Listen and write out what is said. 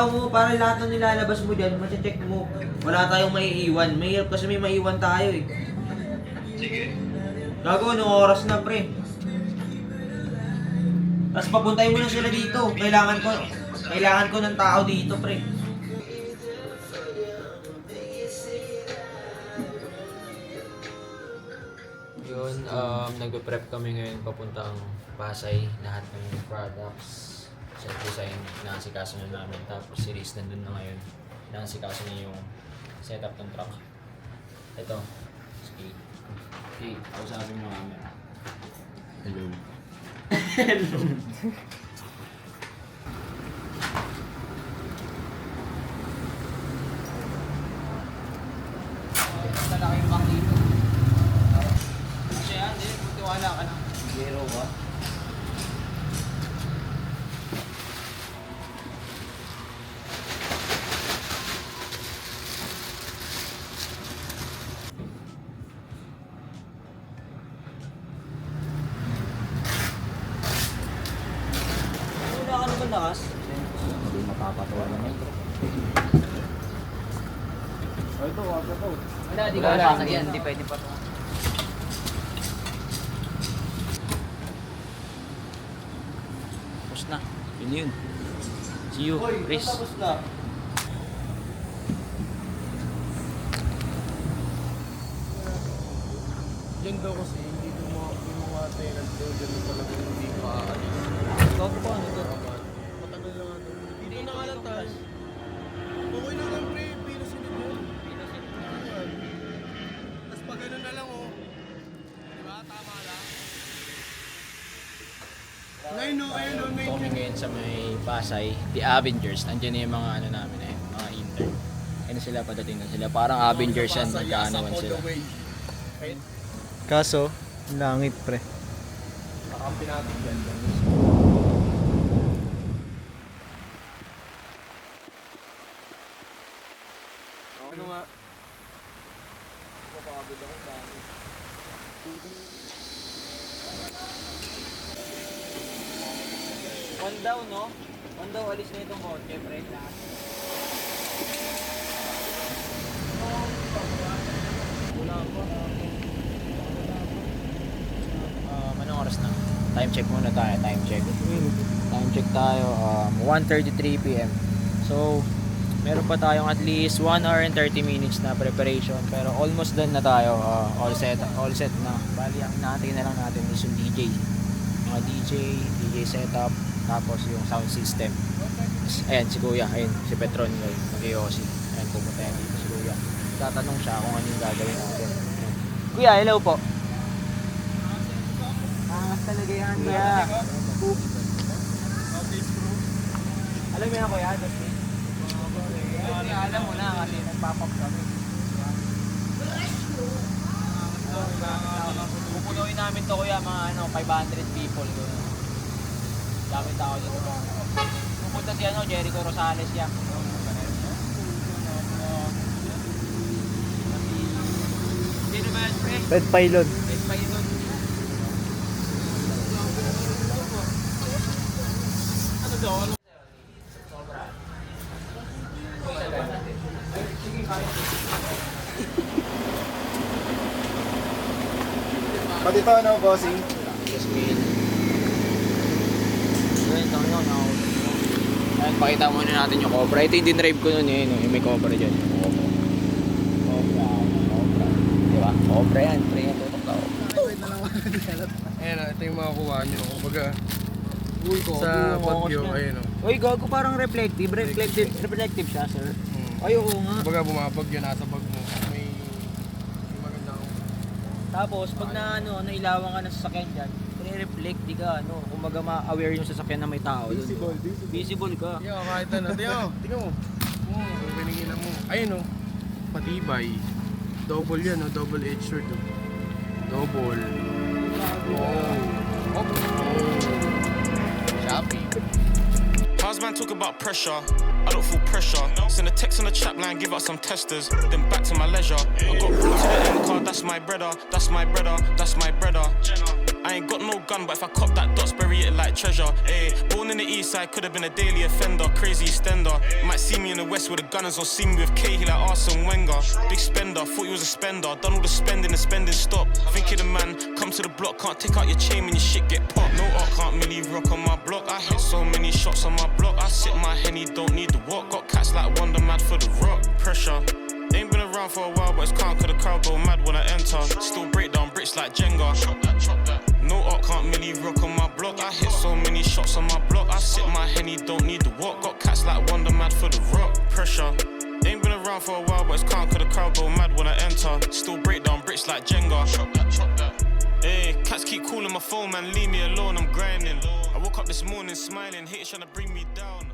trabaho mo para lahat ng nilalabas mo dyan, mache-check mo. Wala tayong maiiwan. Mahirap kasi may maiiwan tayo eh. Sige. Gago, anong oras na pre? Tapos papuntahin mo na sila dito. Kailangan ko ng tao dito pre. Yun, nagpe-prep kami ngayon papuntang Pasay. Lahat ng products, set design, nakasikaso na namin. Tapos si Riz nandun na ngayon. Nakasikaso niya yung setup ng truck. Ito, sige. Okay, kausapin mo kami. Hello. Hello. Dala kayong bang dito. Kasi yan, hindi. Tiwala ka na. Zero ba? Wala ka naman lakas. Hindi mapapatawa naman. Ito, wag ito. Wala, di ka lasag yan. Hindi pwede pa ito. Tapos na. Yun. See you, Riz. Tapos na. Diyan daw kasi, hindi yung mga tenant daw, dyan na talaga hindi maaalis. Gago pa, ano to? Matagal na nga daw. Dito na nga lang tayo. Okay na lang pre, pinasunod yun. Ayan. Tapos pag ganun na lang oh. Diba? Tama lang. Ngayon no, ayun no, ngayon Kami yun. ngayon sa may Pasay, The Avengers. Andiyan na yung mga ano namin eh, mga intern. Ayun sila, padating na sila. Parang Avengers yan, nagkaanawan sila. Kaso, langit pre. Kakampi natin dyan. Ano nga? Papakabit ako dami. One down, no? One down, alis na itong kotse, pre. Wala pa. Anong oras na? Time check muna tayo, time check. Time check tayo, 1:33 PM. So, meron pa tayong at least 1 hour and 30 minutes na preparation. Pero almost done na tayo, all set na. Bali, ang natin na lang natin is yung DJ. Mga DJ setup, tapos yung sound system. Ayan, si Kuya, ayun, si Petron, mag-iossi. Ayan, pumunta yan dito si Kuya. Tatanong siya kung ano yung gagawin natin. Ayan. Kuya, hello po. Angas talaga yan, Kuya. Alam mo yan, Kuya, Dustin? Alam mo na kasi nagpapap kami. Pupunuin namin to, Kuya, mga 500 people. Dami tao dito. Pupunta si Jericho Rosales yan. Sino ba yan, pre? Red Pylon. Red Pylon. Ano daw? Pati ito ano, bossing? Jasmine. Ito no. Ayan, pakita muna natin yung Cobra. Ito yung dinrive ko nun eh. Yung may Cobra dyan. Cobra. Diba? Cobra yan. Pre yan. Tutok ka. Ayan ito yung makakuha nyo. Kumbaga, sa Baguio, ayun o. Uy, gago parang reflective siya, sir. Ay, oo nga. Kumbaga bumabagyo, nasa bag mo. May magandang... Tapos, pag nailawan ka ng sasakyan dyan, reflect, di ka, kumbaga ma-aware yung sasakyan na may tao. Visible. Visible ka. Yo, kahit ano. Tingnan mo. Pinigilan mo. Ayun o. Patibay. Double yan o. Double-edged sword o. Double. Oh. Shopee. How's man talk about pressure? I don't feel pressure. Send a text on the chat line, give out some testers. Then back to my leisure. I got brought to the end card, that's my brother. That's my brother. That's my brother. I ain't got no gun, but if I cop that dots, bury it like treasure. Ayy, born in the east side, could've been a daily offender. Crazy stender. Might see me in the west with the gunners, or see me with Cahill like Arsene Wenger. Big spender, thought he was a spender. Done all the spending stop. Thinking the man, come to the block, can't take out your chain when your shit get popped. No art, can't really rock on my block. I hit so many shots on my block. I sit my Henny, don't need the walk. Got cats like Wonder Mad for the rock. Pressure. Ain't been around for a while, but it's calm cause the crowd go mad when I enter. Still break down bricks like Jenga. Chop that. No art, can't really rock on my block. I hit so many shots on my block. I sit my Henny, don't need the walk. Got cats like Wonder Mad for the rock. Pressure. Ain't been around for a while, but it's calm cause the crowd go mad when I enter. Still break down bricks like Jenga. Chop that. Hey, cats keep calling my phone, man, leave me alone, I'm grinding. I woke up this morning smiling, haters trying to bring me down.